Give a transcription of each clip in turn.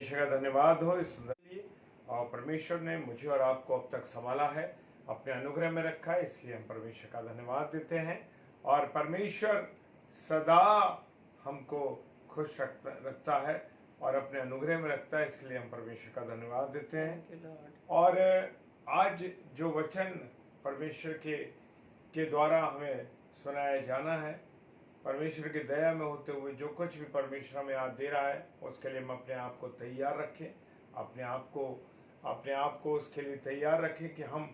परमेश्वर का धन्यवाद हो इस सुंदर लिए। और परमेश्वर ने मुझे और आपको अब तक संभाला है, अपने अनुग्रह में रखा है, इसलिए हम परमेश्वर का धन्यवाद देते हैं। और परमेश्वर सदा हमको खुश रखता है और अपने अनुग्रह में रखता है, इसके लिए हम परमेश्वर का धन्यवाद देते हैं। और आज जो वचन परमेश्वर के द्वारा हमें सुनाया जाना है, परमेश्वर की दया में होते हुए जो कुछ भी परमेश्वर हमें आज दे रहा है, उसके लिए हम अपने आप को तैयार रखें, अपने आप को उसके लिए तैयार रखें कि हम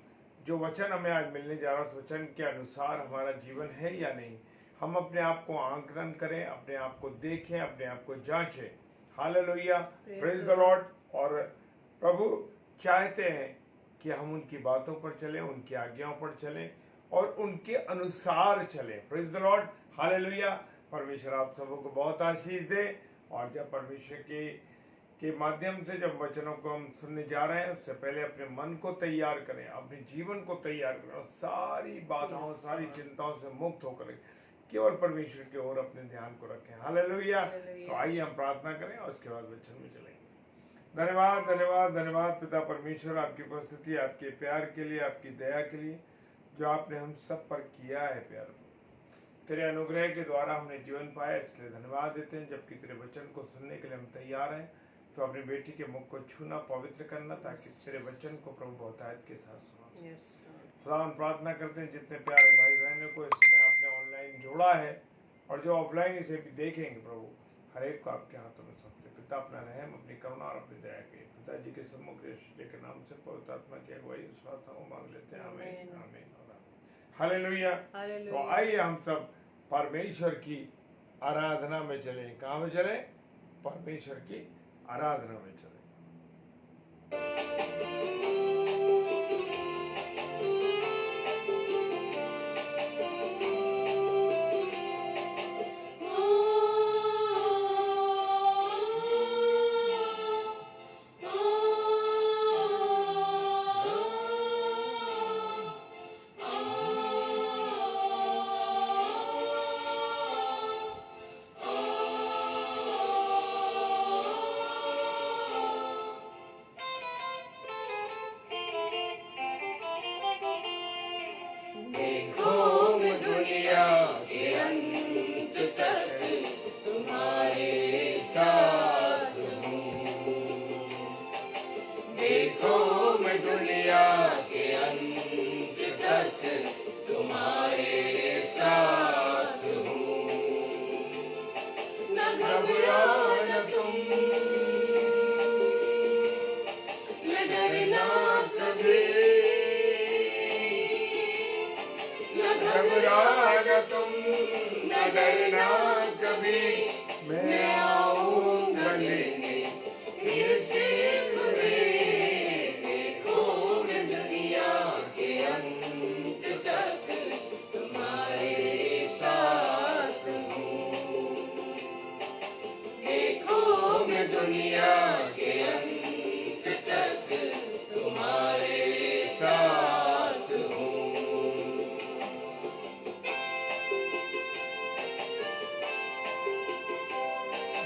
जो वचन हमें आज मिलने जा रहा है उस वचन के अनुसार हमारा जीवन है या नहीं। हम अपने आप को आंकलन करें, अपने आप को देखें, अपने आप को जांचें। Hallelujah, praise the Lord. और प्रभु चाहते हैं कि हम उनकी बातों पर चलें, उनकी आज्ञाओं पर चलें और उनके अनुसार चलें। Praise the Lord, hallelujah. परमेश्वर आप सबों को बहुत आशीष दे। और जब परमेश्वर के माध्यम से जब वचनों को हम सुनने जा रहे हैं, उससे पहले अपने मन को तैयार करें, अपने जीवन को तैयार करें और सारी बाधाओं, सारी चिंताओं से मुक्त होकर केवल परमेश्वर की ओर अपने ध्यान को रखें। हालेलुया। तो आइए हम प्रार्थना करें और उसके बाद वचन में चलेंगे। धन्यवाद धन्यवाद धन्यवाद पिता परमेश्वर, आपकी उपस्थिति, आपके प्यार के लिए, आपकी दया के लिए जो आपने हम सब पर किया है। प्यार तेरे अनुग्रह के द्वारा हमने जीवन पाया, इसलिए धन्यवाद देते हैं। जबकि तेरे वचन को सुनने के लिए हम तैयार हैं, तो अपनी बेटी के मुख को छूना, पवित्र करना, ताकि तेरे वचन को प्रभु बहुतायत के साथ सुना। खुदा हम प्रार्थना करते हैं जितने प्यारे भाई बहनों को इस समय आपने ऑनलाइन जोड़ा है और जो ऑफलाइन इसे भी देखेंगे, प्रभु हर एक को आपके हाथों में सौंपते। पिता अपना रहम, अपनी करुणा और अपनी दया के पिताजी के सम्मुख यीशु के नाम से पवित्र आत्मा की अगुवाई इस प्रार्थना को मांग लेते हैं। आमीन आमीन। हालेलुया। तो आइए हम सब परमेश्वर की आराधना में चलें। कहाँ में चलें? परमेश्वर की आराधना में चलें।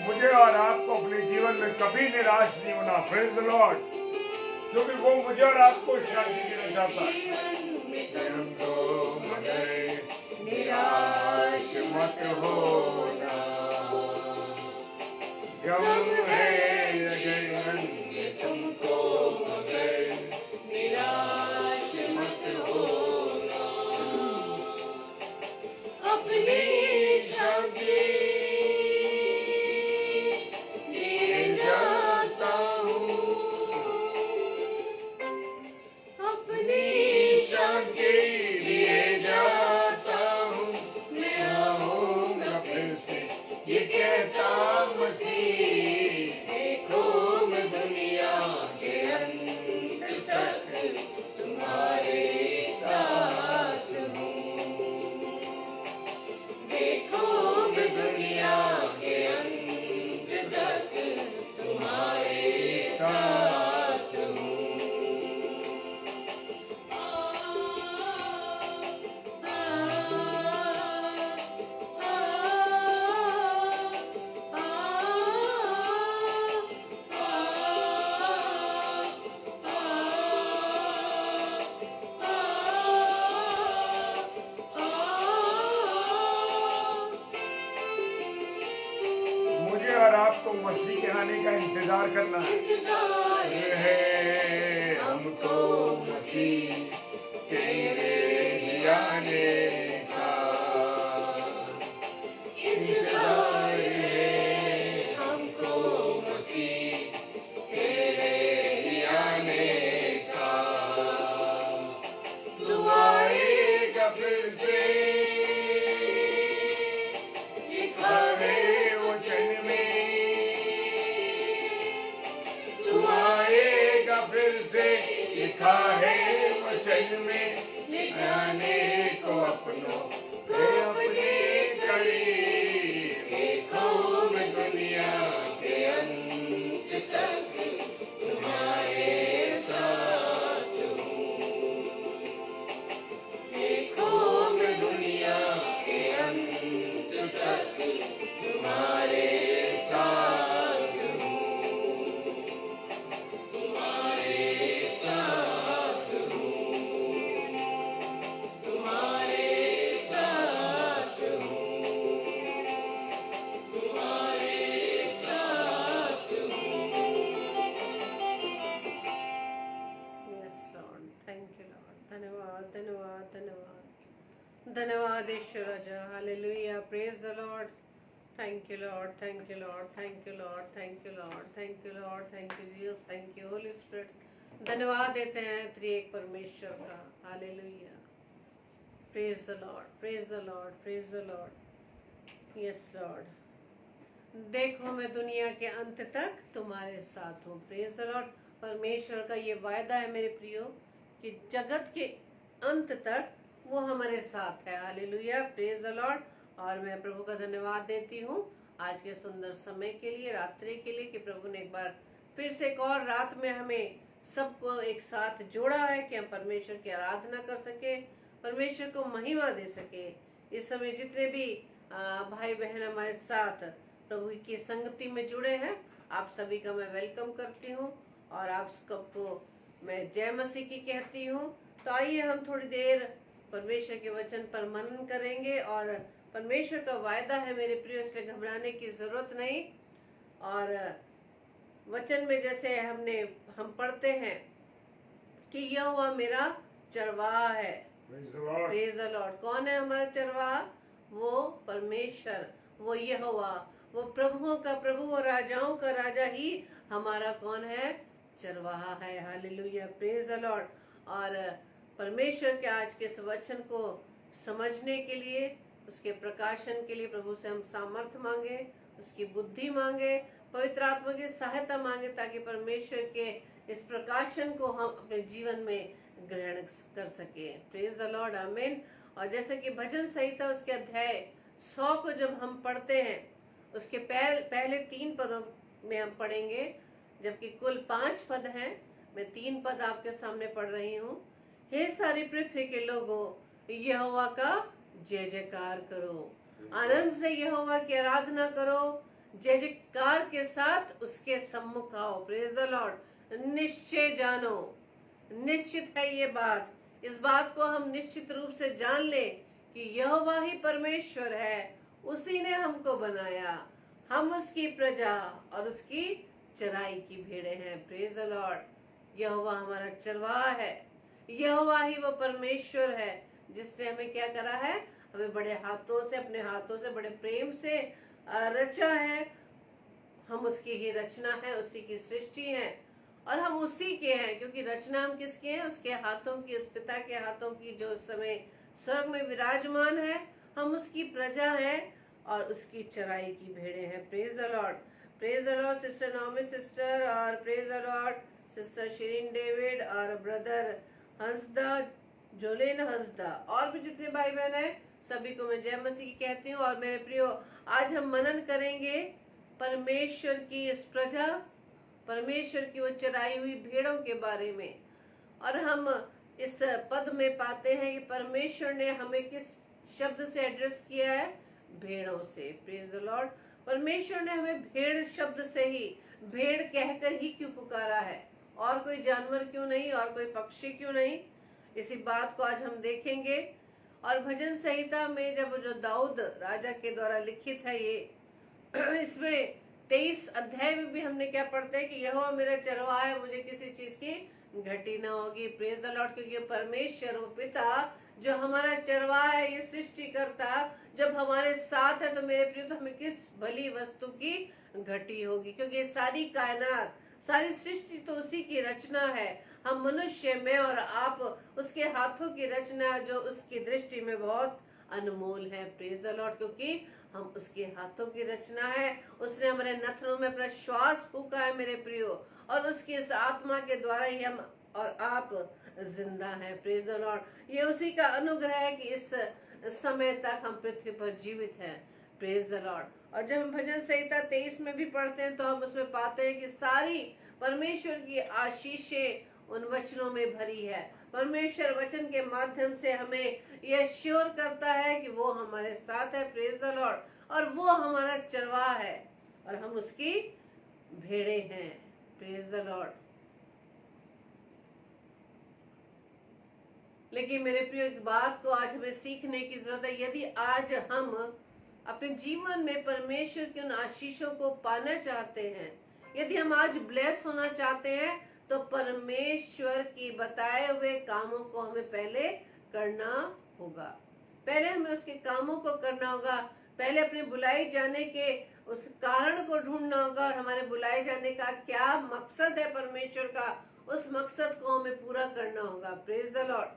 मुझे और आपको अपने जीवन में कभी निराश नहीं होना। प्रेज द लॉर्ड, क्योंकि वो मुझे और आपको शांति देना चाहता है। निराश मत होना, गम है जीवन में तुमको, मगर निराश मत होना। अपनी शांति ये कहता मसीह, देखो मैं दुनिया आने का इंतजार करना है हमको मसीह तेरे ही आने का इंतजार है हमको मसीह तेरे ही आने का। तू आएगा फिर से लिखा है वचन में, तू आएगा फिर से लिखा है वचन में, जाने को अपनों अपने करीब देखो मैं दुनिया के अंत तक तुम्हारे साथ हूँ। देखो मैं दुनिया के अंत तक तुम्हारे साथ हूँ, तुम्हारे साथ हूँ, तुम्हारे साथ हूँ, तुम्हारे साथ हूँ। Yes, Lord. Thank you, Lord. धन्यवाद धन्यवाद धन्यवाद धन्यवाद ईश्वर राजा। Hallelujah. Praise the Lord. Thank you Lord, thank you Lord, thank you Lord, thank you Lord, thank you Lord, thank you Jesus, thank you Holy Spirit. धन्यवाद देते हैं त्रिएक परमेश्वर का। Hallelujah. Praise the Lord, praise the Lord, praise the Lord. Yes Lord. देखो मैं दुनिया के अंत तक तुम्हारे साथ हूँ। Praise the Lord. परमेश्वर का ये वायदा है मेरे प्रियो कि जगत के अंत तक वो हमारे साथ है। हालेलुया। Praise the Lord. और मैं प्रभु का धन्यवाद देती हूँ आज के सुंदर समय के लिए, रात्रि के लिए, कि प्रभु ने एक बार फिर से एक और रात में हमें सबको एक साथ जोड़ा है कि हम परमेश्वर की आराधना कर सके, परमेश्वर को महिमा दे सके। इस समय जितने भी भाई बहन हमारे साथ प्रभु की संगति में जुड़े हैं, आप सभी का मैं वेलकम करती हूँ और आप सबको मैं जय मसीह की कहती हूँ। तो आइए हम थोड़ी देर परमेश्वर के वचन पर मनन करेंगे। और परमेश्वर का वायदा है मेरे प्रिय, इसलिए घबराने की जरूरत नहीं। और वचन में जैसे हम पढ़ते हैं कि यहोवा मेरा चरवाहा है। Praise the Lord. कौन है हमारा चरवाहा? वो परमेश्वर, वो यहोवा, वो प्रभुओं का प्रभु और राजाओं का राजा ही हमारा कौन है? चरवाहा है। हालेलुया। Praise the Lord. और परमेश्वर के आज के इस वचन को समझने के लिए, उसके प्रकाशन के लिए प्रभु से हम सामर्थ्य मांगे, उसकी बुद्धि मांगे, पवित्र आत्मा की सहायता मांगे, ताकि परमेश्वर के इस प्रकाशन को हम अपने जीवन में ग्रहण कर सके। Praise the Lord. आमीन। और जैसे कि भजन संहिता उसके अध्याय 100 को जब हम पढ़ते हैं, उसके पहले 3 पदों में हम पढ़ेंगे, जबकि कुल 5 पद हैं। मैं 3 पद आपके सामने पढ़ रही हूँ। हे सारी पृथ्वी के लोगों, यहोवा का जय जयकार करो, आनंद से यहोवा की आराधना करो, जय जयकार के साथ उसके सम्मुख आओ। Praise the Lord. निश्चय जानो, निश्चित है ये बात, इस बात को हम निश्चित रूप से जान ले कि यहोवा ही परमेश्वर है, उसी ने हमको बनाया, हम उसकी प्रजा और उसकी चराई की भेड़े हैं। Praise the Lord. यहोवा हमारा चरवाहा है, यहोवा ही वो परमेश्वर है जिसने हमें क्या करा है? हमें बड़े हाथों से, अपने हाथों से बड़े प्रेम से रचा है। हम उसकी ही रचना है, उसी की सृष्टि है और हम उसी के हैं, क्योंकि रचना हम किसके हैं? उसके हाथों की, उस पिता के हाथों की जो उस समय स्वर्ग में विराजमान है। हम उसकी प्रजा हैं और उसकी चराई की भेड़े हैं। Praise the Lord. Praise the Lord sister Nomi sister, और praise the Lord sister Shireen David, और ब्रदर हंसदा, जोलेन हंसदा, और भी जितने भाई बहन हैं सभी को मैं जय मसीह की कहती हूँ। और मेरे प्रियो, आज हम मनन करेंगे परमेश्वर की इस प्रजा, परमेश्वर की वो चराई हुई भेड़ों के बारे में। और हम इस पद में पाते हैं कि परमेश्वर ने हमें किस शब्द से एड्रेस किया है? भेड़ों से। Praise the Lord. परमेश्वर ने हमें भेड़ शब्द से ही, भेड़ कहकर ही क्यों पुकारा है? और कोई जानवर क्यों नहीं, और कोई पक्षी क्यों नहीं? इसी बात को आज हम देखेंगे। और भजन संहिता में जब जो दाऊद राजा के द्वारा लिखित है ये, इसमें 23 अध्याय में भी हमने क्या पढ़ते हैं कि यहोवा मेरा चरवाहा है, मुझे किसी चीज की घटी ना होगी। Praise the Lord. क्योंकि परमेश्वर वो पिता जो हमारा चरवाहा है, ये सृष्टि करता जब हमारे साथ है, तो मेरे प्रिय तो हमें किस भली वस्तु की घटी होगी। क्योंकि ये सारी कायनात, सारी सृष्टि तो उसी की रचना है। हम मनुष्य, मैं और आप, उसके हाथों की रचना, जो उसकी दृष्टि में बहुत अनमोल है। Praise the Lord. क्योंकि हम उसके हाथों की रचना है। उसने हमारे नथनों में अपना श्वास फूका है मेरे प्रियो, और उसकी इस आत्मा के द्वारा ही हम और आप जिंदा है। Praise the Lord. ये उसी का अनुग्रह है कि इस समय तक हम पृथ्वी पर जीवित हैं। Praise the Lord. और जब हम भजन संहिता 23 में भी पढ़ते हैं, तो हम उसमें पाते हैं कि सारी परमेश्वर की आशीषें उन वचनों में भरी है। परमेश्वर वचन के माध्यम से हमें यह श्योर करता है कि वो हमारे साथ है। Praise the Lord. और वो हमारा चरवाहा है और हम उसकी भेड़े हैं। Praise the Lord. लेकिन मेरे प्रिय, एक बात को आज हमें सीखने की जरूरत है। यदि आज हम अपने जीवन में परमेश्वर की उन आशीषों को पाना चाहते हैं, यदि हम आज ब्लेस होना चाहते हैं, तो परमेश्वर की बताए हुए कामों को हमें पहले करना होगा। पहले हमें उसके कामों को करना होगा। पहले अपने बुलाए जाने के उस कारण को ढूंढना होगा, और हमारे बुलाए जाने का क्या मकसद है परमेश्वर का, उस मकसद को हमें पूरा करना होगा। Praise the Lord.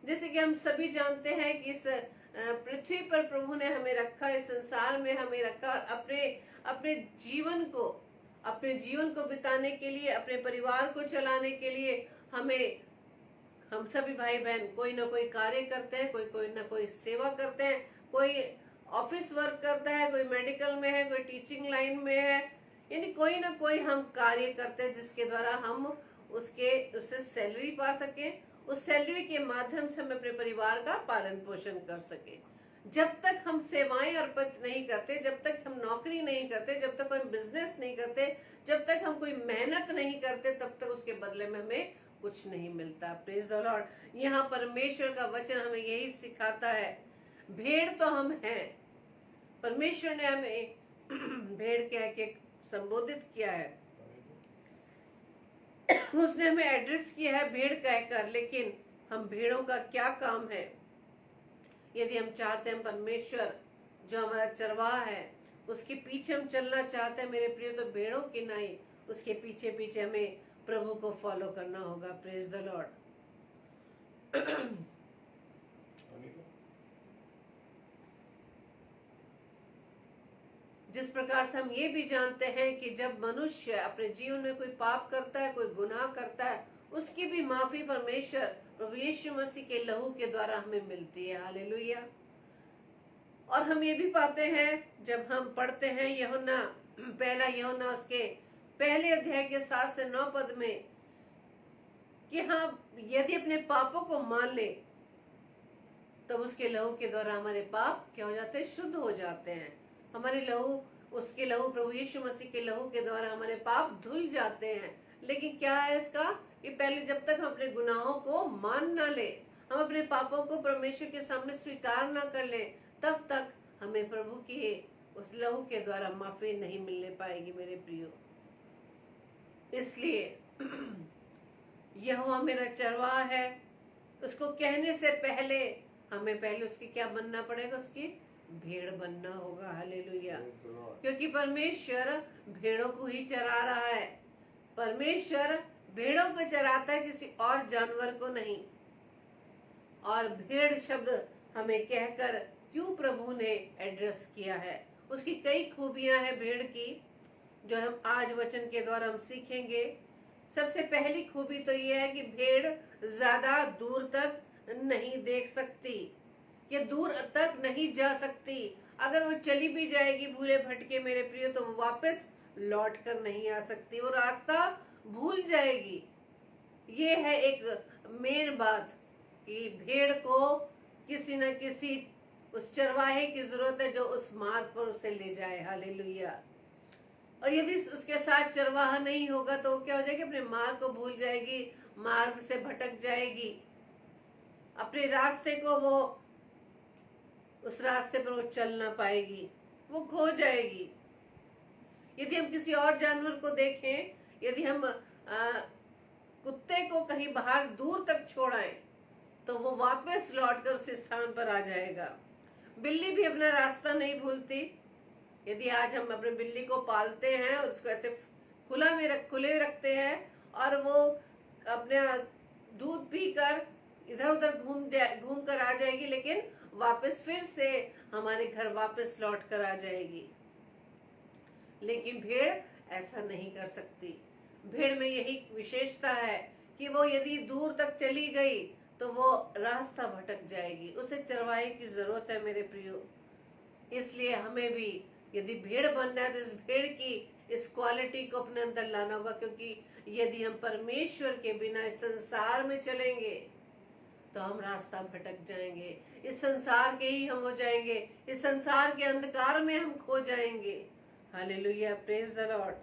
जैसे कि हम सभी जानते हैं कि इस पृथ्वी पर प्रभु ने हमें रखा, इस संसार में हमें रखा, अपने अपने जीवन को बिताने के लिए, अपने परिवार को चलाने के लिए हम सभी भाई बहन कोई ना कोई कार्य करते हैं, कोई ना कोई सेवा करते हैं, कोई ऑफिस वर्क करता है, कोई मेडिकल में है, कोई टीचिंग लाइन में है। यानी कोई ना कोई हम कार्य करते हैं जिसके द्वारा हम उससे सैलरी पा सके, उस सैलरी के माध्यम से हम अपने परिवार का पालन पोषण कर सके। जब तक हम सेवाएं अर्पित नहीं करते, जब तक हम नौकरी नहीं करते, जब तक कोई बिजनेस नहीं करते, जब तक हम कोई मेहनत नहीं करते, तब तक उसके बदले में हमें कुछ नहीं मिलता। Praise the Lord. यहाँ परमेश्वर का वचन हमें यही सिखाता है। भेड़ तो हम हैं, परमेश्वर ने हमें भेड़ कह के संबोधित किया है, उसने हमें एड्रेस किया है भेड़ कहकर। लेकिन हम भेड़ों का क्या काम है? यदि हम चाहते हैं परमेश्वर जो हमारा चरवाहा है उसके पीछे हम चलना चाहते हैं मेरे प्रिय, तो भेड़ों की नहीं, उसके पीछे पीछे हमें प्रभु को फॉलो करना होगा। Praise the Lord. जिस प्रकार से हम ये भी जानते हैं कि जब मनुष्य अपने जीवन में कोई पाप करता है, कोई गुनाह करता है, उसकी भी माफी परमेश्वर प्रभु यीशु मसीह के लहू के द्वारा हमें मिलती है। हालेलुया। और हम ये भी पाते हैं जब हम पढ़ते हैं यूहन्ना, पहला यूहन्ना उसके पहले अध्याय के 7 से 9 पद में, कि हाँ, यदि अपने पापों को मान ले तब उसके लहू के द्वारा हमारे पाप क्या हो जाते हैं? शुद्ध हो जाते हैं। हमारे लहू, उसके लहू, प्रभु यीशु मसीह के लहू के द्वारा हमारे पाप धुल जाते हैं। लेकिन क्या है इसका? कि पहले जब तक हम अपने गुनाहों को मान ना ले, हम अपने पापों को परमेश्वर के सामने स्वीकार ना कर ले, तब तक हमें प्रभु की उस लहू के द्वारा माफी नहीं मिलने पाएगी मेरे प्रियो। इसलिए यहोवा मेरा चरवाहा है, उसको कहने से पहले हमें पहले उसकी क्या बनना पड़ेगा? उसकी भेड़ बनना होगा। हालेलुया। क्योंकि परमेश्वर भेड़ों को ही चरा रहा है। परमेश्वर भेड़ों को चराता है, किसी और जानवर को नहीं। और भेड़ शब्द हमें कहकर क्यों प्रभु ने एड्रेस किया है? उसकी कई खूबियां हैं भेड़ की, जो हम आज वचन के द्वारा हम सीखेंगे। सबसे पहली खूबी तो यह है कि भेड़ ज्यादा दूर तक नहीं देख सकती, ये दूर तक नहीं जा सकती। अगर वो चली भी जाएगी भूले भटके मेरे प्रिय, तो वो वापस लौट कर नहीं आ सकती, वो रास्ता भूल जाएगी। ये है एक मेन बात कि भेड़ को किसी न किसी उस चरवाहे की जरूरत है जो उस मार्ग पर उसे ले जाए। हालेलुया। और यदि उसके साथ चरवाहा नहीं होगा तो वो क्या हो जाएगी? अपने मार्ग को भूल जाएगी, मार्ग से भटक जाएगी, अपने रास्ते को वो उस रास्ते पर वो चल ना पाएगी, वो खो जाएगी। यदि हम किसी और जानवर को देखें, यदि हम कुत्ते को कहीं बाहर दूर तक छोड़ाएं तो वो वापस लौटकर उस स्थान पर आ जाएगा। बिल्ली भी अपना रास्ता नहीं भूलती। यदि आज हम अपने बिल्ली को पालते हैं और उसको ऐसे खुले रखते हैं और वो अपने दूध पीकर इधर उधर घूम कर आ जाएगी, लेकिन वापस फिर से हमारे घर वापस लौट कर आ जाएगी। लेकिन भेड़ ऐसा नहीं कर सकती। भेड़ में यही विशेषता है कि वो यदि दूर तक चली गई तो वो रास्ता भटक जाएगी, उसे चरवाहे की जरूरत है मेरे प्रियो। इसलिए हमें भी यदि भेड़ बनना है तो इस भेड़ की इस क्वालिटी को अपने अंदर लाना होगा, क्योंकि यदि हम परमेश्वर के बिना इस संसार में चलेंगे तो हम रास्ता भटक जाएंगे। इस संसार के ही हम हो जाएंगे, इस संसार के अंधकार में हम खो जाएंगे। Hallelujah, praise the Lord.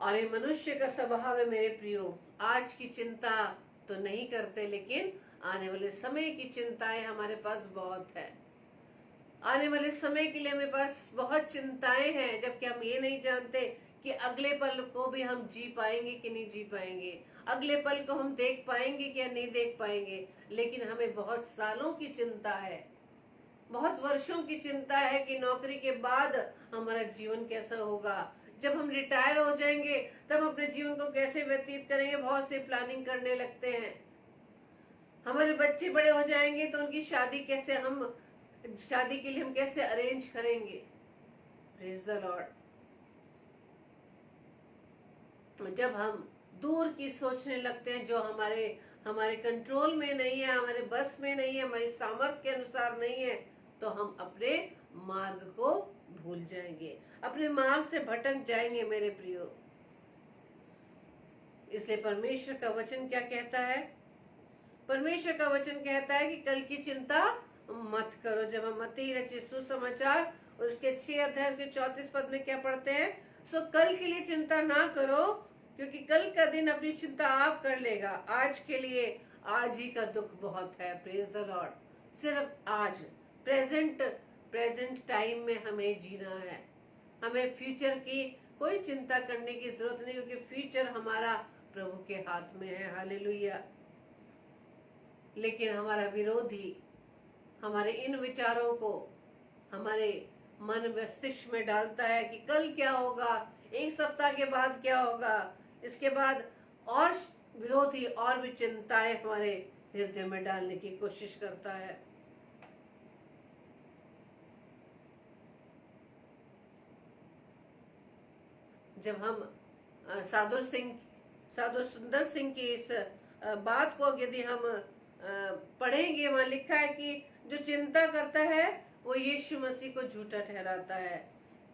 और ये मनुष्य का स्वभाव है मेरे प्रियो, आज की चिंता तो नहीं करते, लेकिन आने वाले समय की चिंताएं हमारे पास बहुत है। आने वाले समय के लिए हमारे पास बहुत चिंताएं हैं, जबकि हम ये नहीं जानते कि अगले पल को भी हम जी पाएंगे कि नहीं जी पाएंगे, अगले पल को हम देख पाएंगे कि नहीं देख पाएंगे। लेकिन हमें बहुत सालों की चिंता है, बहुत वर्षों की चिंता है कि नौकरी के बाद हमारा जीवन कैसा होगा, जब हम रिटायर हो जाएंगे तब अपने जीवन को कैसे व्यतीत करेंगे। बहुत से प्लानिंग करने लगते हैं। हमारे बच्चे बड़े हो जाएंगे तो उनकी शादी के लिए हम कैसे अरेंज करेंगे। Praise the Lord. जब हम दूर की सोचने लगते हैं जो हमारे कंट्रोल में नहीं है, हमारे बस में नहीं है, हमारी सामर्थ्य के अनुसार नहीं है, तो हम अपने मार्ग को भूल जाएंगे, अपने मार्ग से भटक जाएंगे मेरे प्रियो। इसलिए परमेश्वर का वचन क्या कहता है? परमेश्वर का वचन कहता है कि कल की चिंता मत करो। जब हम मत्ती रचित सुसमाचार उसके 6 अध्याय के 34 पद में क्या पढ़ते हैं? सो कल के लिए चिंता ना करो, क्योंकि कल का दिन अपनी चिंता आप कर लेगा। आज के लिए आज ही का दुख बहुत है। Praise the Lord. सिर्फ आज प्रेजेंट टाइम में हमें जीना है। हमें फ्यूचर की कोई चिंता करने की जरूरत नहीं, क्योंकि फ्यूचर हमारा प्रभु के हाथ में है। हालेलुया। लेकिन हमारा विरोधी हमारे इन विचारों को हमारे मन मस्तिष्क में डालता है कि कल क्या होगा, एक सप्ताह के बाद क्या होगा, इसके बाद, और विरोधी और भी चिंताएं हमारे हृदय में डालने की कोशिश करता है। जब हम साधु सुंदर सिंह की इस बात को यदि हम पढ़ेंगे, वहां लिखा है कि जो चिंता करता है वो यीशु मसीह को झूठा ठहराता है।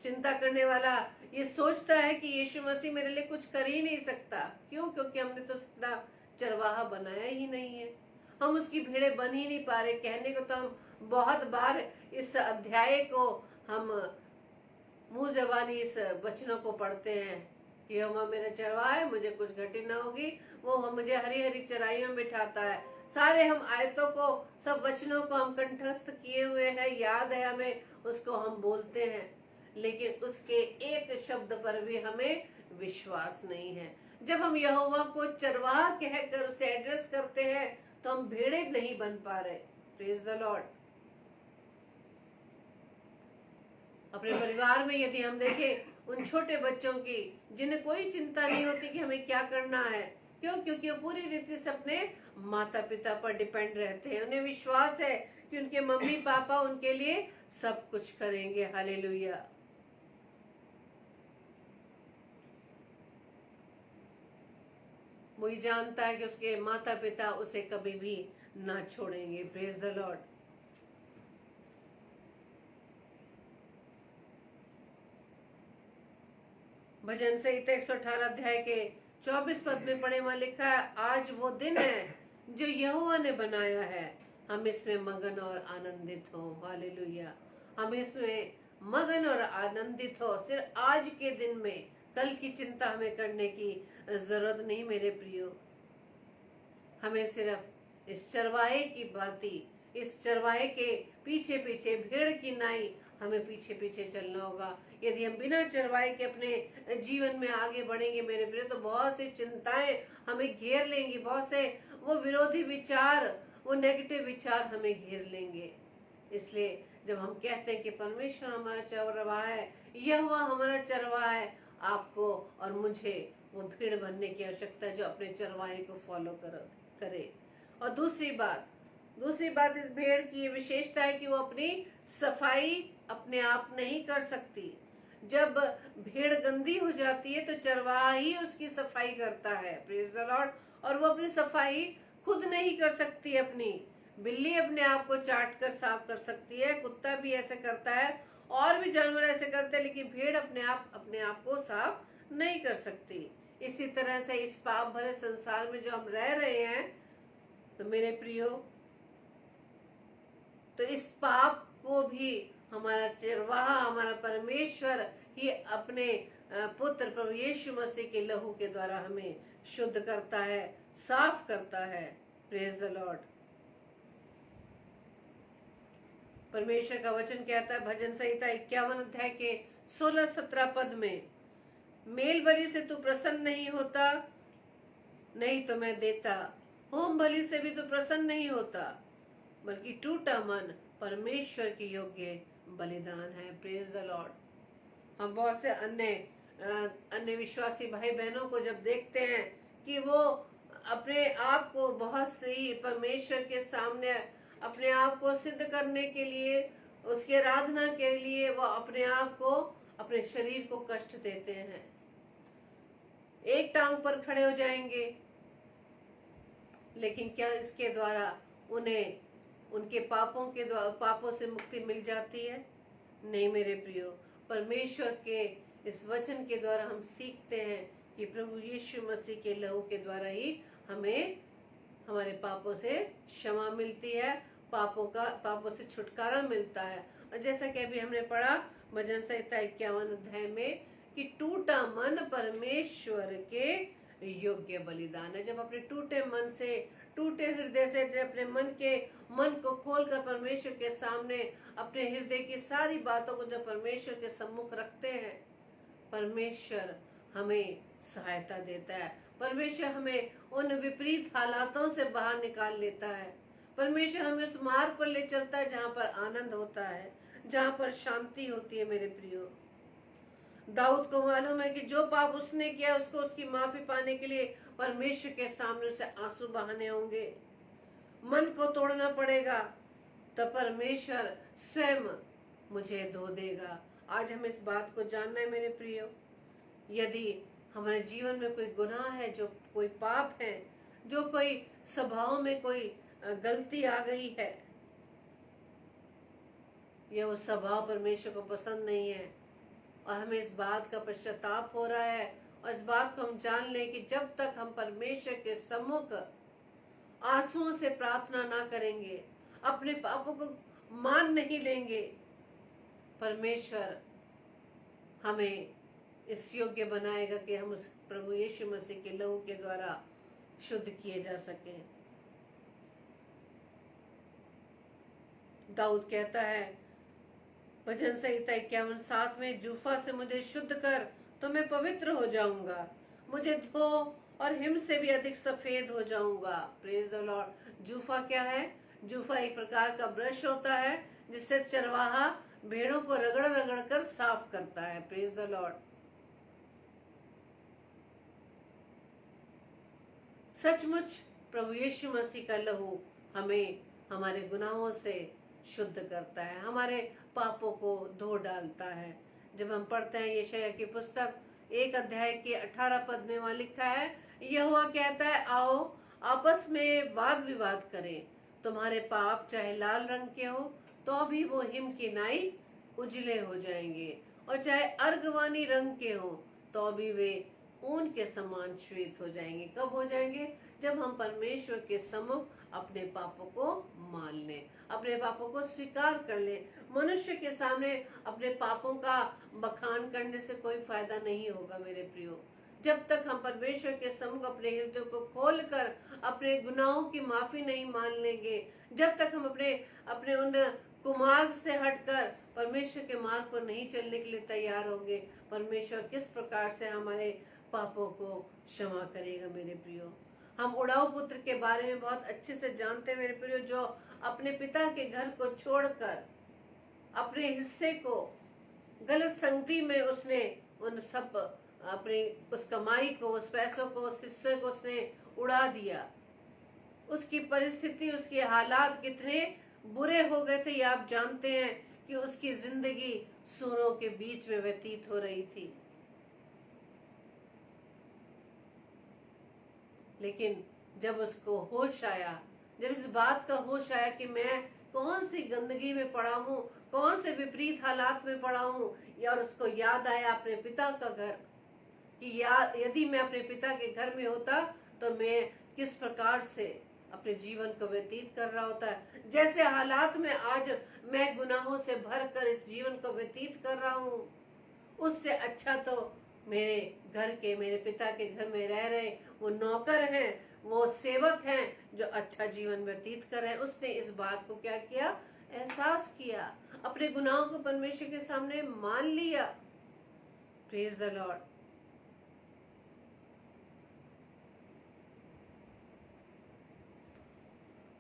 चिंता करने वाला ये सोचता है कि यीशु मसीह मेरे लिए कुछ कर ही नहीं सकता। क्यों? क्योंकि हमने तो उसका चरवाहा बनाया ही नहीं है, हम उसकी भेड़ें बन ही नहीं पा रहे। कहने को तो हम बहुत बार इस अध्याय को हम मुंह जबानी इस वचनों को पढ़ते हैं कि हम मेरा चरवाहा है, मुझे कुछ घटी ना होगी, वो मुझे हरी हरी चराइयों में बिठाता है। सारे हम आयतों को, सब वचनों को हम कंठस्थ किए हुए हैं, याद है हमें, उसको हम बोलते हैं, लेकिन उसके एक शब्द पर भी हमें विश्वास नहीं है। जब हम यहोवा को चरवाहा कहकर उसे एड्रेस करते हैं तो हम भेड़े नहीं बन पा रहे। Praise the Lord. अपने परिवार में यदि हम देखें उन छोटे बच्चों की जिन्हें कोई चिंता नहीं होती कि हमें क्या करना है, क्यों? क्योंकि वो पूरी रीति से अपने माता पिता पर डिपेंड रहते हैं। उन्हें विश्वास है कि उनके मम्मी पापा उनके लिए सब कुछ करेंगे। हालेलुया। वो ये जानता है कि उसके माता पिता उसे कभी भी ना छोड़ेंगे। Praise the Lord. भजन संहिता 118 अध्याय के 24 पद में पढ़े, वहां लिखा है, आज वो दिन है जो यहोवा ने बनाया है, हम इसमें मगन और आनंदित हो। हालेलुया। हम इसमें मगन और आनंदित हो। सिर्फ आज के दिन में, कल की चिंता हमें करने की जरूरत नहीं मेरे प्रियो। हमें सिर्फ इस चरवाहे की भांति, इस चरवाहे के पीछे पीछे भेड़ की नाई हमें पीछे पीछे चलना होगा। यदि हम बिना चरवाहे के अपने जीवन में आगे बढ़ेंगे मेरे प्रिय, तो बहुत सी चिंताएं हमें घेर लेंगी, बहुत से वो विरोधी विचार, वो नेगेटिव विचार हमें घेर लेंगे। इसलिए जब हम कहते हैं कि परमेश्वर हमारा चरवाहा है, यहोवा हमारा चरवाहा है, आपको और मुझे वो भीड़ बनने की आवश्यकता है जो अपने चरवाहे को फॉलो करे। और दूसरी बात इस भेड़ की ये विशेषता है कि वो अपनी सफाई अपने आप नहीं कर सकती। जब भेड़ गंदी हो जाती है तो चरवाहा ही उसकी सफाई करता है, प्रेज द लॉर्ड। और वो अपनी सफाई खुद नहीं कर सकती। अपनी बिल्ली अपने आप को चाट कर साफ कर सकती है, कुत्ता भी ऐसे करता है, और भी जानवर ऐसे करते हैं, लेकिन भेड़ अपने आप को साफ नहीं कर सकती। इसी तरह से इस पाप भरे संसार में जो हम रह रहे हैं, तो मेरे प्रियो, तो इस पाप को भी हमारा चरवाहा, हमारा परमेश्वर ही अपने पुत्र प्रभु यीशु मसीह के लहू के द्वारा हमें शुद्ध करता है, साफ करता है। Praise the Lord. परमेश्वर का वचन कहता है भजन संहिता 51 अध्याय के 16-17 पद में, मेल बलि से तू प्रसन्न नहीं होता, नहीं तो मैं देता, होम बलि से भी तू प्रसन्न नहीं होता, बल्कि टूटा मन परमेश्वर की योग्य बलिदान है। Praise the Lord. हम बहुत से अन्य विश्वासी भाई बहनों को जब देखते हैं कि वो अपने आप को बहुत सही परमेश्वर के सामने अपने आप को सिद्ध करने के लिए, उसकी आराधना के लिए वो अपने आप को, अपने शरीर को कष्ट देते हैं। एक टांग पर खड़े हो जाएंगे, लेकिन क्या इसके द्वारा उन्हें उनके पापों से मुक्ति मिल जाती है? नहीं मेरे प्रियो। परमेश्वर के इस वचन के द्वारा हम सीखते हैं कि प्रभु यीशु मसीह के लहू के द्वारा ही हमें हमारे पापों से क्षमा मिलती है, पापों से छुटकारा मिलता है। और जैसा कि अभी हमने पढ़ा भजन संहिता 51 अध्याय में कि टूटा मन परमेश्वर के योग्य बलिदान है। जब अपने टूटे मन से, टूटे हृदय से, जब अपने मन को खोलकर परमेश्वर के सामने अपने हृदय की सारी बातों को जब परमेश्वर के सम्मुख रखते हैं, परमेश्वर हमें सहायता देता है। परमेश्वर हमें उन विपरीत हालातों से बाहर निकाल लेता है। परमेश्वर हमें उस मार्ग पर ले चलता है जहाँ पर आनंद होता है, जहाँ पर शांति होती है। मेरे प्रियो, दाऊद को मालूम है कि जो पाप उसने किया उसको उसकी माफी पाने के लिए परमेश्वर के सामने उसे आंसू बहाने होंगे, मन को तोड़ना पड़ेगा, तो परमेश्वर स्वयं मुझे धो देगा। आज हमें इस बात को जानना है मेरे प्रियो। यदि हमारे जीवन में कोई गुनाह है, जो कोई पाप है, जो कोई स्वभाव में कोई गलती आ गई है, यह वो स्वभाव परमेश्वर को पसंद नहीं है, और हमें इस बात का पश्चाताप हो रहा है, और इस बात को हम जान लें कि जब तक हम परमेश्वर के सम्मुख आंसुओं से प्रार्थना ना करेंगे, अपने पापों को मान नहीं लेंगे, परमेश्वर हमें इस योग्य बनाएगा कि हम उस प्रभु यीशु मसीह के लहू के द्वारा शुद्ध किए जा सकें। दाऊद कहता है भजन संहिता 51:7 में, जूफा से मुझे शुद्ध कर तो मैं पवित्र हो जाऊंगा, मुझे धो और हिम से भी अधिक सफेद हो जाऊंगा। Praise the Lord. जूफा क्या है? जूफा एक प्रकार का ब्रश होता है जिससे चरवाहा भेड़ों को रगड़ रगड़ कर साफ करता है। Praise the Lord. सचमुच प्रभु यीशु मसीह का लहू हमें हमारे गुनाहों से शुद्ध करता है, हमारे पापों को धो डालता है। जब हम पढ़ते हैं यशायाह की पुस्तक 1 अध्याय के 18 पद में वहां लिखा है, यहोवा कहता है, आओ आपस में वाद विवाद करें, तुम्हारे पाप चाहे लाल रंग के हो तो भी वो हिम की नाई उजले हो जाएंगे, और चाहे अर्गवानी रंग के हो तो भी वे ऊन के समान श्वेत हो जाएंगे। कब हो जाएंगे? जब हम परमेश्वर के सम्मुख अपने पापों को मान लें, अपने पापों को स्वीकार कर लें। मनुष्य के सामने अपने पापों का बखान करने से कोई फायदा नहीं होगा मेरे प्रियो। जब तक हम परमेश्वर के सम्मुख अपने हृदय को खोलकर अपने गुनाहों की माफी नहीं मान लेंगे, जब तक हम अपने उन कुमार्ग से हटकर परमेश्वर के मार्ग पर नहीं चलने के लिए तैयार होंगे, परमेश्वर किस प्रकार से हमारे पापों को क्षमा करेगा। मेरे प्रियो, हम उड़ाऊ पुत्र के बारे में बहुत अच्छे से जानते हैं मेरे प्रियो, जो अपने पिता के घर को छोड़कर अपने हिस्से को गलत संगति में उसने उन सब अपनी उस कमाई को, उस पैसों को, उस हिस्से को उसने उड़ा दिया। उसकी परिस्थिति, उसके हालात कितने बुरे हो गए थे ये आप जानते हैं कि उसकी जिंदगी सूरों के बीच में व्यतीत हो रही थी। लेकिन जब उसको होश आया, जब इस बात का होश आया कि मैं कौन सी गंदगी में पड़ा हूँ, कौन से विपरीत हालात में पड़ा हूँ, और उसको याद आया अपने पिता का घर, कि यदि मैं अपने पिता के घर में होता तो मैं किस प्रकार से अपने जीवन को व्यतीत कर रहा होता है। जैसे हालात में आज मैं गुनाहों से भरकर इस जीवन को व्यतीत कर रहा हूँ, उससे अच्छा तो मेरे घर के, मेरे पिता के घर में रह रहे वो नौकर हैं, वो सेवक हैं जो अच्छा जीवन व्यतीत कर रहे हैं। उसने इस बात को क्या किया, एहसास किया, अपने गुनाहों को परमेश्वर के सामने मान लिया। Praise the Lord.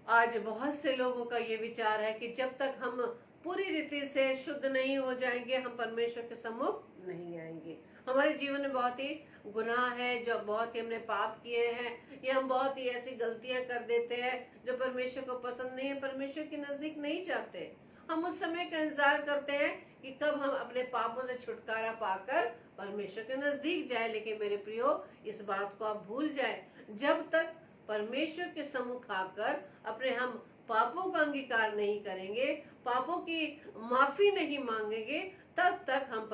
आज बहुत से लोगों का ये विचार है कि जब तक हम पूरी रीति से शुद्ध नहीं हो जाएंगे हम परमेश्वर के सम्मुख नहीं आएंगे। हमारे जीवन में बहुत ही गुनाह है, जो बहुत ही हमने पाप किए हैं, या हम बहुत ही ऐसी गलतियां कर देते हैं जो परमेश्वर को पसंद नहीं है, परमेश्वर के नजदीक नहीं जाते। हम उस समय का इंतजार करते हैं कि कब हम अपने पापों से छुटकारा पाकर परमेश्वर के नजदीक जाए। लेकिन मेरे प्रियो, इस बात को आप भूल जाए, जब तक परमेश्वर के सम्मुख आकर अपने हम पापों का अंगीकार नहीं करेंगे, पापों की माफी नहीं मांगेंगे, तब तक हम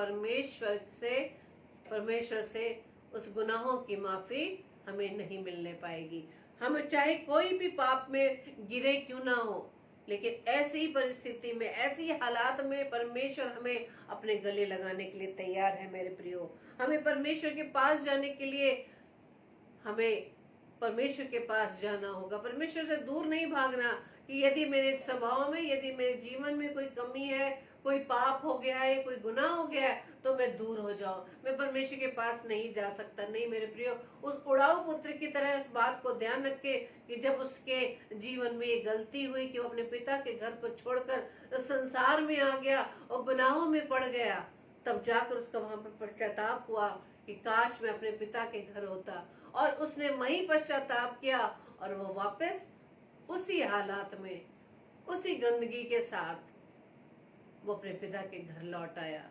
परमेश्वर से उस गुनाहों की माफी हमें नहीं मिलने पाएगी। हम चाहे कोई भी पाप में गिरे क्यों ना हो, लेकिन ऐसी परिस्थिति में, ऐसी हालात में परमेश्वर हमें अपने गले लगाने के लिए तैयार है। मेरे प्रियो, हमें परमेश्वर के पास जाने के लिए हमें परमेश्वर के पास जाना होगा। परमेश्वर से दूर नहीं भागना कि यदि मेरे स्वभाव में, यदि मेरे जीवन में कोई कमी है, कोई पाप हो गया है, कोई गुनाह हो गया है, तो मैं दूर हो जाऊं, मैं परमेश्वर के पास नहीं जा सकता। नहीं मेरे प्रियो, उस उड़ाऊ पुत्र की तरह उस बात को ध्यान रखे कि जब उसके जीवन में ये गलती हुई कि वो अपने पिता के घर को छोड़कर संसार में आ गया और गुनाहों में पड़ गया, तब जाकर उसका वहां पर पश्चाताप हुआ कि काश मैं अपने पिता के घर होता। और उसने वही पश्चाताप किया और वो वापस उसी हालात में, उसी गंदगी के साथ वो अपने पिता के घर लौट आया।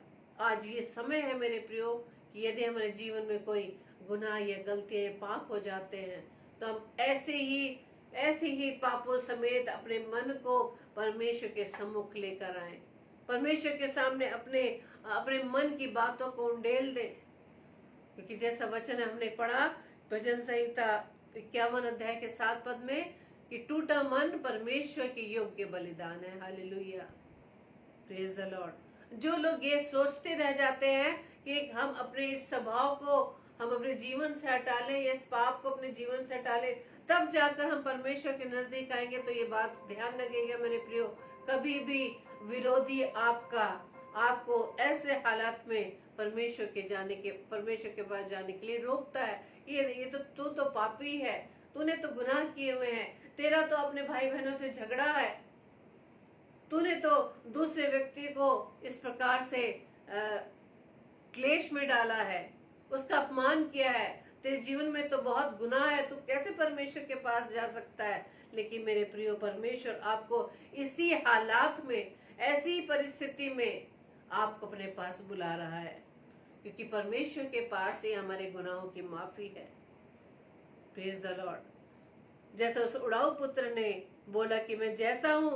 आज ये समय है मेरे प्रियो कि यदि हमारे जीवन में कोई गुनाह या गलतियां, पाप हो जाते हैं, तो हम ऐसे ही पापों समेत अपने मन को परमेश्वर के सम्मुख लेकर आए, परमेश्वर के सामने अपने मन की बातों को उंडेल दें। क्योंकि जैसा वचन हमने पढ़ा भजन संहिता 51 अध्याय के 7 पद में कि टूटा मन परमेश्वर के योग्य बलिदान है। Hallelujah, praise the Lord. जो लोग ये सोचते रह जाते हैं कि हम अपने इस स्वभाव को हम अपने जीवन से हटा लें, या इस पाप को अपने जीवन से हटा लें, तब जाकर हम परमेश्वर के नजदीक आएंगे, तो ये बात ध्यान रखिएगा मेरे प्रियो, कभी भी विरोधी आपको ऐसे हालात में परमेश्वर के पास जाने के लिए रोकता है। ये तो तू तो पापी है, तूने तो गुनाह किए हुए हैं, तेरा तो अपने भाई बहनों से झगड़ा है, तूने तो दूसरे व्यक्ति को इस प्रकार से क्लेश में डाला है, उसका अपमान किया है, तेरे जीवन में तो बहुत गुनाह है, तू कैसे परमेश्वर के पास जा सकता है। लेकिन मेरे प्रियो, परमेश्वर आपको इसी हालात में, ऐसी परिस्थिति में आपको अपने पास बुला रहा है, क्योंकि परमेश्वर के पास ही हमारे गुनाहों की माफी है। Praise the Lord. जैसा उस उड़ाऊ पुत्र ने बोला कि मैं जैसा हूं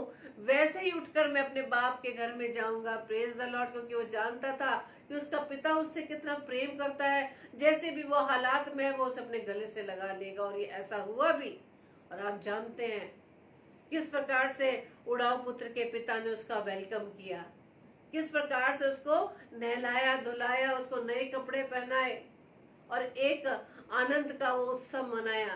वैसे ही उठकर मैं अपने बाप के घर में जाऊंगा। Praise the Lord. क्योंकि वो जानता था कि उसका पिता उससे कितना प्रेम करता है, जैसे भी वो हालात में है वो उसे अपने गले से लगा लेगा। और ये ऐसा हुआ भी। और आप जानते हैं किस प्रकार से उड़ाऊ पुत्र के पिता ने उसका वेलकम किया, किस प्रकार से उसको नहलाया धुलाया, उसको नए कपड़े पहनाए और एक आनंद का वो उत्सव मनाया।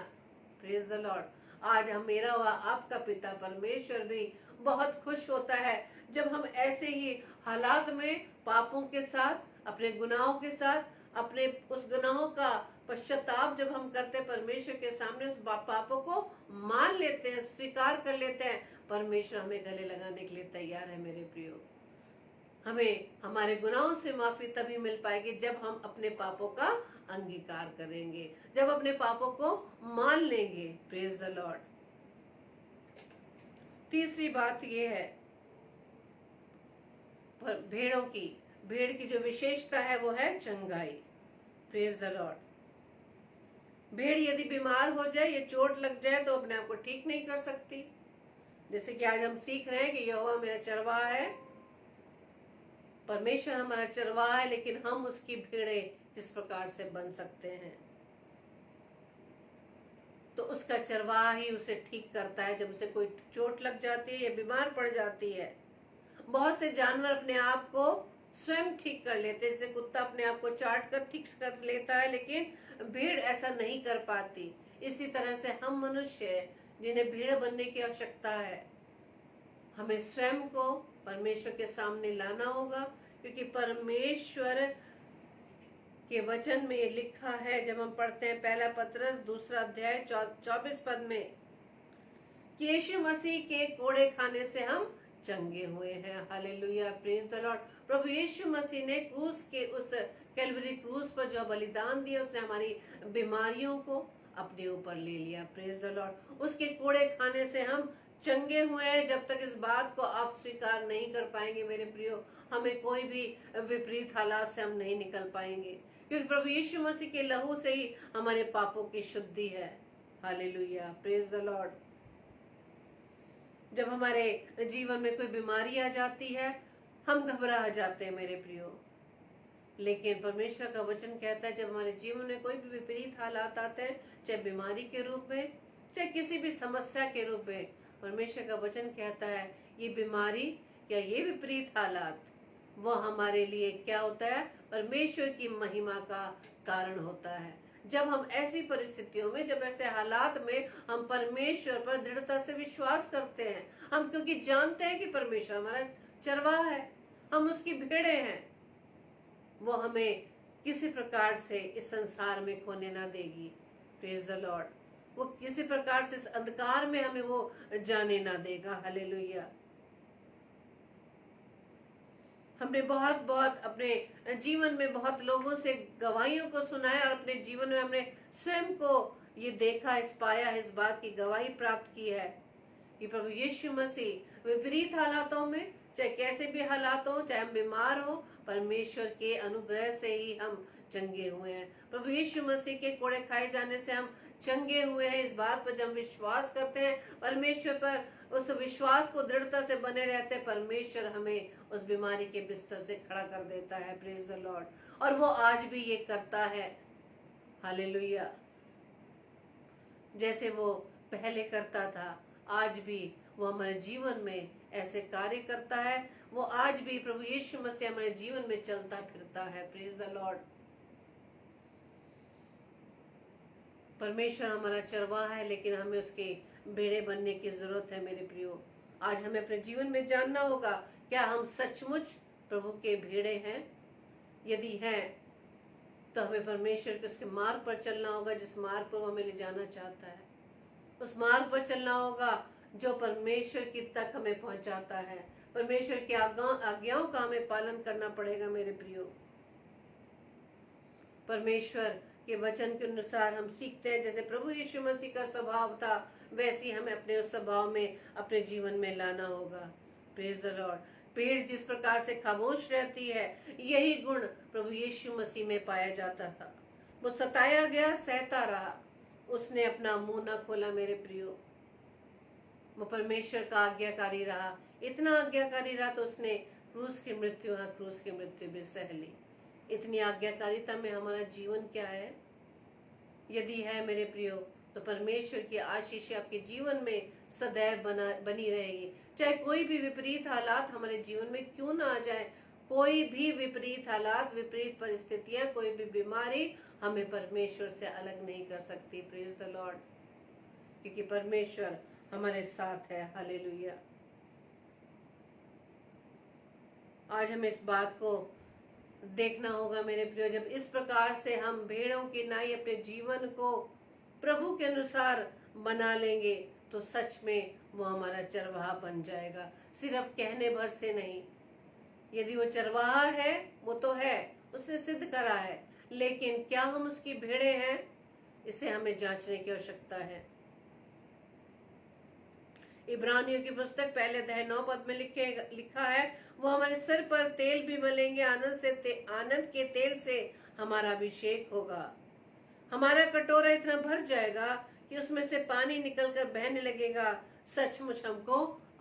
Praise the Lord. आज हम, मेरा व आपका पिता परमेश्वर भी बहुत खुश होता है जब हम ऐसे ही हालात में पापों के साथ, अपने गुनाहों के साथ, अपने उस गुनाहों का पश्चाताप जब हम करते हैं परमेश्वर के सामने, उस पापों को मान लेते हैं, स्वीकार कर लेते हैं, परमेश्वर हमें गले लगाने के लिए तैयार है मेरे प्रियो। हमें हमारे गुनाहों से माफी तभी मिल पाएगी जब हम अपने पापों का अंगीकार करेंगे, जब अपने पापों को मान लेंगे। Praise the Lord. तीसरी बात यह है, भेड़ की जो विशेषता है वो है चंगाई। Praise the Lord. भेड़ यदि बीमार हो जाए या चोट लग जाए तो अपने आप को ठीक नहीं कर सकती। जैसे कि आज हम सीख रहे हैं कि यहोवा मेरा चरवाहा है, परमेश्वर हमारा चरवाहा है, लेकिन हम उसकी भेड़ें किस प्रकार से बन सकते हैं? तो उसका चरवाहा ही उसे ठीक करता है जब उसे कोई चोट लग जाती है या बीमार पड़ जाती है। बहुत से जानवर अपने आप को स्वयं ठीक कर लेते हैं, जैसे कुत्ता अपने आप को चाट कर ठीक कर लेता है, लेकिन भेड़ ऐसा नहीं कर पाती। इसी तरह से हम मनुष्य हैं जिन्हें भेड़ बनने की आवश्यकता है। हमें स्वयं को परमेश्वर के सामने लाना होगा, क्योंकि परमेश्वर के वचन में लिखा है, जब हम पढ़ते हैं पहला पतरस 2 अध्याय 24 पद में, कि यीशु मसीह के कोड़े खाने से हम चंगे हुए हैं। Hallelujah, praise the Lord. प्रभु यीशु मसीह ने क्रूस के उस कैलवरी क्रूस पर जो बलिदान दिया, उसने हमारी बीमारियों को अपने ऊपर ले लिया। Praise the Lord. उसके कोड़े खाने से हम चंगे हुए हैं। जब तक इस बात को आप स्वीकार नहीं कर पाएंगे मेरे प्रियो, हमें कोई भी विपरीत हालात से हम नहीं निकल पाएंगे, क्योंकि प्रभु यीशु मसीह के लहू से ही हमारे पापों की शुद्धि है। Hallelujah, praise the Lord. जब हमारे जीवन में कोई बीमारी आ जाती है, हम घबरा जाते हैं मेरे प्रियो, लेकिन परमेश्वर का वचन कहता है, जब हमारे जीवन में कोई भी विपरीत हालात आते हैं, चाहे बीमारी के रूप में, चाहे किसी भी समस्या के रूप में, परमेश्वर का वचन कहता है ये बीमारी या ये विपरीत हालात वो हमारे लिए क्या होता है? परमेश्वर की महिमा का कारण होता है। जब हम ऐसी परिस्थितियों में, जब ऐसे हालात में हम परमेश्वर पर दृढ़ता से विश्वास करते हैं, हम क्योंकि जानते हैं कि परमेश्वर हमारा चरवाहा है, हम उसकी भेड़ें हैं, वो हमें किसी प्रकार से इस संसार में खोने ना देगी। Praise the Lord. वो किसी प्रकार से इस अंधकार में हमें वो जाने ना देगा। हालेलुया। हमने बहुत अपने जीवन में बहुत लोगों से गवाहियों को सुना है, और अपने जीवन में हमने स्वयं को ये देखा, इस पाया, इस बात की गवाही प्राप्त की है कि प्रभु यीशु मसीह विपरीत हालातों में, चाहे कैसे भी हालात हो, चाहे हम बीमार हो, परमेश्वर के अनुग्रह से ही हम चंगे हुए हैं। प्रभु यीशु मसीह के कोड़े खाए जाने से हम चंगे हुए हैं। इस बात पर जब हम विश्वास करते हैं, परमेश्वर पर उस विश्वास को दृढ़ता से बने रहते हैं, परमेश्वर हमें उस बीमारी के बिस्तर से खड़ा कर देता है। Praise the Lord. और वो आज भी ये करता है। हालेलुया। जैसे वो पहले करता था, आज भी वो हमारे जीवन में ऐसे कार्य करता है। वो आज भी प्रभु यीशु मसीह हमारे जीवन में चलता फिरता है। Praise the Lord. परमेश्वर हमारा चरवाहा है, लेकिन हमें उसके भेड़े बनने की जरूरत है मेरे प्रियो। आज हमें अपने जीवन में जानना होगा, क्या हम सचमुच प्रभु के भेड़े हैं? यदि हैं तो हमें परमेश्वर के उसके मार्ग पर चलना होगा, जिस मार्ग पर वो हमें ले जाना चाहता है। उस मार्ग पर चलना होगा जो परमेश्वर की तक हमें पहुंचाता है। परमेश्वर की आज्ञाओं का हमें पालन करना पड़ेगा मेरे प्रियो। परमेश्वर के वचन के अनुसार हम सीखते हैं, जैसे प्रभु यीशु मसीह का स्वभाव था, वैसे हमें अपने उस स्वभाव में अपने जीवन में लाना होगा। Praise the Lord. पेड़ जिस प्रकार से खामोश रहती है, यही गुण प्रभु यीशु मसीह में पाया जाता था। वो सताया गया, सहता रहा, उसने अपना मुंह न खोला मेरे प्रियो। वो परमेश्वर का आज्ञाकारी रहा, इतना आज्ञाकारी रहा तो उसने क्रूस की मृत्यु भी सह ली। इतनी आज्ञाकारिता में हमारा जीवन क्या है? यदि है मेरे प्रियो, तो परमेश्वर की आशीष आपके जीवन में सदैव बनी रहेगी। चाहे कोई भी विपरीत हालात हमारे जीवन में क्यों ना आ जाए, कोई भी विपरीत हालात, विपरीत परिस्थितियां, कोई भी बीमारी हमें परमेश्वर से अलग नहीं कर सकती। Praise the Lord. क्योंकि परमेश्वर हमारे साथ है। हालेलुया। आज हमें इस बात को देखना होगा मेरे प्रियो, जब इस प्रकार से हम भेड़ों की नाई अपने जीवन को प्रभु के अनुसार बना लेंगे तो सच में वो हमारा चरवाहा बन जाएगा, सिर्फ कहने भर से नहीं। यदि वो चरवाहा है, वो तो है, उसने सिद्ध करा है, लेकिन क्या हम उसकी भेड़े हैं, इसे हमें जांचने की आवश्यकता है। इब्रानियों की पुस्तक पहले अध्याय 9 पद में लिखा है, वो हमारे सिर पर तेल भी मलेंगे, आनंद के तेल से हमारा अभिषेक होगा। हमारा कटोरा इतना भर जाएगा कि उसमें से पानी निकलकर बहने लगेगा। सचमुच हमको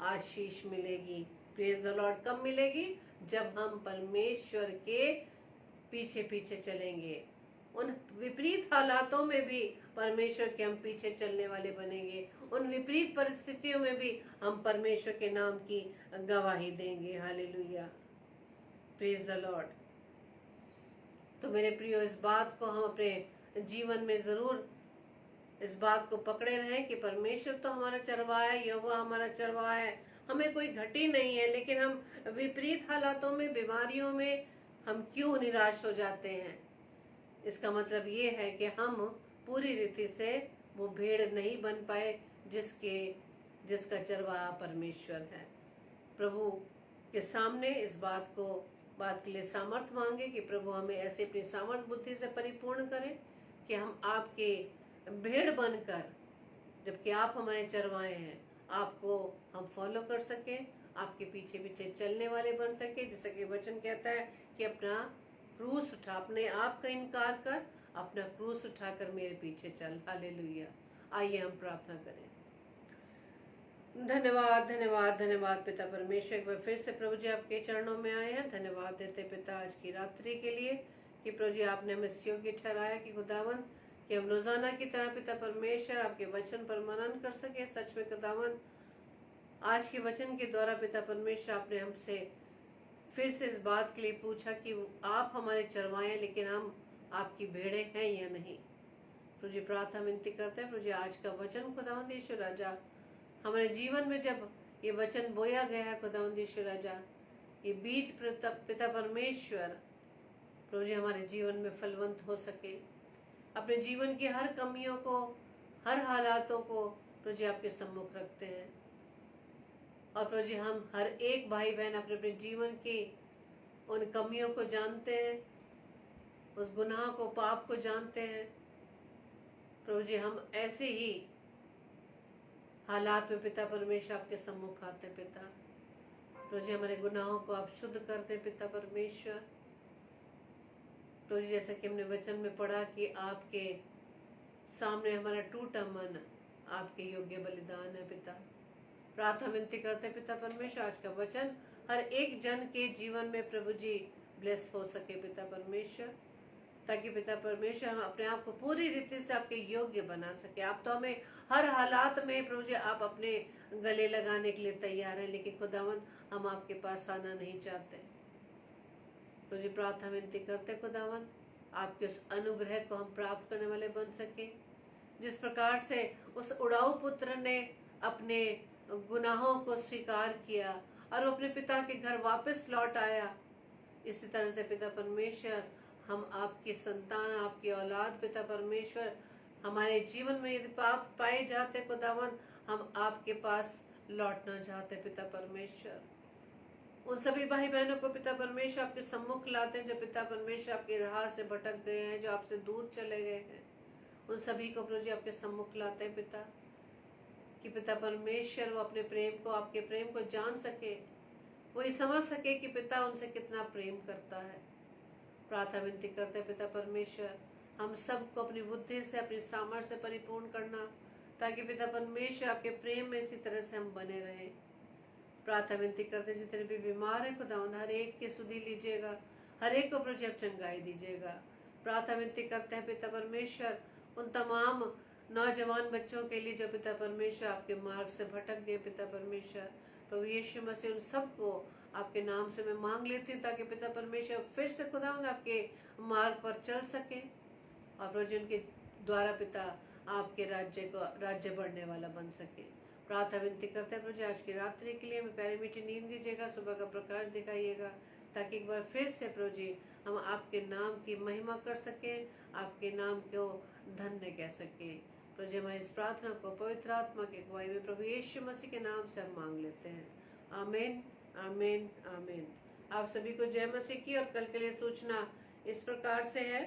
आशीष मिलेगी। Praise the Lord. कब मिलेगी? जब हम परमेश्वर के पीछे पीछे चलेंगे। उन विपरीत हालातों में भी परमेश्वर के हम पीछे चलने वाले बनेंगे। उन विपरीत परिस्थितियों में भी हम परमेश्वर के नाम की गवाही देंगे। Hallelujah, praise the Lord. तो मेरे प्रियो, इस बात को हम अपने जीवन में जरूर इस बात को पकड़े रहें कि परमेश्वर तो हमारा चरवाहा है, यहोवा हमारा चरवाहा है, हमें कोई घटी नहीं है। लेकिन हम विपरीत हालातों में, बीमारियों में हम क्यों निराश हो जाते हैं? इसका मतलब ये है कि हम पूरी रीति से वो भेड़ नहीं बन पाए जिसका चरवाहा परमेश्वर है। प्रभु के सामने इस बात के लिए सामर्थ मांगे कि प्रभु हमें ऐसे अपनी सामर्थ बुद्धि से परिपूर्ण करें कि हम आपके भेड़ बनकर, जबकि आप हमारे चरवाहे हैं, आपको हम फॉलो कर सके, आपके पीछे पीछे चलने वाले बन सके। जैसा कि वचन कहता है कि अपना क्रूस उठा, अपने आप का इनकार कर, अपना क्रूस उठाकर मेरे पीछे चल। हालेलुया। आइए हम प्रार्थना करें। धन्यवाद धन्यवाद धन्यवाद पिता परमेश्वर, एक बार फिर से प्रभु जी आपके चरणों में आए हैं। धन्यवाद देते पिता आज की रात्रि के लिए कि प्रभु जी आपने हमें इस योग्य ठहराया कि खुदावन कि हम रोजाना की तरह पिता परमेश्वर आपके वचन पर मनन कर सके। सच में खुदावन आज के वचन के द्वारा पिता परमेश्वर आपने हमसे फिर से इस बात के लिए पूछा कि आप हमारे चरवाहे हैं, लेकिन हम आपकी भेड़े हैं या नहीं। प्रभु जी प्रार्थना विनती करते हैं, प्रभु जी आज का वचन खुदावंद यीशु राजा हमारे जीवन में जब ये वचन बोया गया है खुदावंद यीशु राजा, ये बीज पिता परमेश्वर प्रभु जी हमारे जीवन में फलवंत हो सके। अपने जीवन की हर कमियों को, हर हालातों को प्रभु जी आपके सम्मुख रखते हैं। और प्रभु जी हम हर एक भाई बहन अपने अपने जीवन की उन कमियों को जानते हैं, उस गुनाह को, पाप को जानते हैं। प्रभु जी हम ऐसे ही हालात में पिता परमेश्वर आपके सम्मुख आते हैं। पिता प्रभु जी हमारे गुनाहों को आप शुद्ध कर दे पिता परमेश्वर। प्रभु जी जैसा कि हमने वचन में पढ़ा कि आपके सामने हमारा टूटा मन आपके योग्य बलिदान है। पिता प्रार्थना विनती करते पिता परमेश्वर आज का वचन हर एक जन के जीवन में प्रभु जी ब्लेस हो सके पिता परमेश्वर, ताकि पिता परमेश्वर हम अपने आप को पूरी रीति से आपके योग्य बना सके। आप तो हमें हर हालात में प्रभु जी आप अपने गले लगाने के लिए तैयार हैं, लेकिन खुदावन हम आपके पास आना नहीं चाहते। प्रभु जी प्रार्थना विनती करते खुदावन आपके उस अनुग्रह को हम प्राप्त करने वाले बन सके। जिस प्रकार से उस उड़ाऊ पुत्र ने अपने गुनाहों को स्वीकार किया और वो अपने पिता के घर वापस लौट आया, इसी तरह से पिता परमेश्वर हम आपकी संतान, आपकी औलाद पिता परमेश्वर, हमारे जीवन में यदि पाप पाए जाते खुदावन, हम आपके पास लौटना चाहते पिता परमेश्वर। उन सभी भाई बहनों को पिता परमेश्वर आपके सम्मुख लाते हैं जो पिता परमेश्वर आपके राह से भटक गए हैं, जो आपसे दूर चले गए हैं। उन सभी को प्रभु जी आपके सम्मुख लाते हैं पिता, कि पिता परमेश्वर वो अपने प्रेम को, आपके प्रेम को जान सके, वो ये समझ सके कि पिता उनसे कितना प्रेम करता है। प्रार्थना विनती करते हैं पिता परमेश्वर हम सबको अपनी बुद्धि से, अपनी सामर्थ्य से परिपूर्ण करना, ताकि पिता परमेश्वर आपके प्रेम में इसी तरह से हम बने रहें। प्रार्थना विनती करते जितने भी बीमार हैं खुदावंद हर एक की सुधि लीजिएगा, हर एक को प्रभु आप चंगाई दीजिएगा। प्रार्थना विनती करते हैं पिता परमेश्वर उन तमाम नौजवान बच्चों के लिए जो पिता परमेश्वर आपके मार्ग से भटक गए पिता परमेश्वर, प्रभु यीशु मसीह उन सबको आपके नाम से मैं मांग लेती हूँ, ताकि पिता परमेश्वर फिर से खुदावंद आपके मार्ग पर चल सके और प्रभु जी उनके द्वारा पिता आपके राज्य बढ़ने वाला बन सके। प्रार्थना विनती करते हैं प्रभु जी आज की रात्रि के लिए हमें प्यारी मीठी नींद दीजिएगा, सुबह का प्रकाश दिखाइएगा, ताकि एक बार फिर से प्रभु जी हम आपके नाम की महिमा कर सकें, आपके नाम को धन्य कह सकें। प्रभु जी हमारी इस प्रार्थना को पवित्र आत्मा की अगुवाई में प्रभु यीशु मसीह के नाम से हम मांग लेते हैं। आमीन, आमीन, आमीन। आप सभी को जय मसीह की। और कल के लिए सूचना इस प्रकार से है,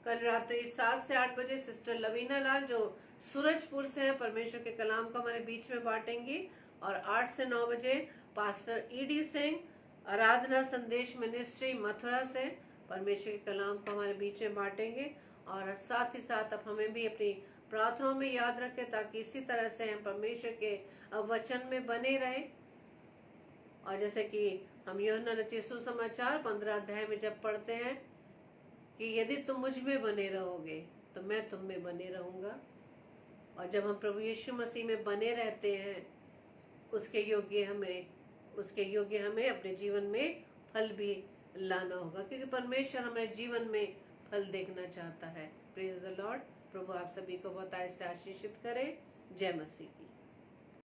कल रात्रि 7 से 8 बजे सिस्टर लवीना लाल जो सूरजपुर से है परमेश्वर के कलाम को हमारे बीच में बांटेंगी, और 8 से 9 बजे पास्टर ईडी सिंह आराधना संदेश मिनिस्ट्री मथुरा से परमेश्वर के कलाम को हमारे बीच में बांटेंगे। और साथ ही साथ आप हमें भी अपनी प्रार्थनाओं में याद रखें, ताकि इसी तरह से हम परमेश्वर के वचन में बने रहें। और जैसे कि हम यूहन्ना रचित सुसमाचार 15 अध्याय में जब पढ़ते हैं कि यदि तुम मुझ में बने रहोगे तो मैं तुम में बने रहूंगा, और जब हम प्रभु यीशु मसीह में बने रहते हैं उसके योग्य हमें अपने जीवन में फल भी लाना होगा, क्योंकि परमेश्वर हमारे जीवन में फल देखना चाहता है। Praise the Lord. प्रभु आप सभी को बहुत से आशीषित करे। जय मसीह की।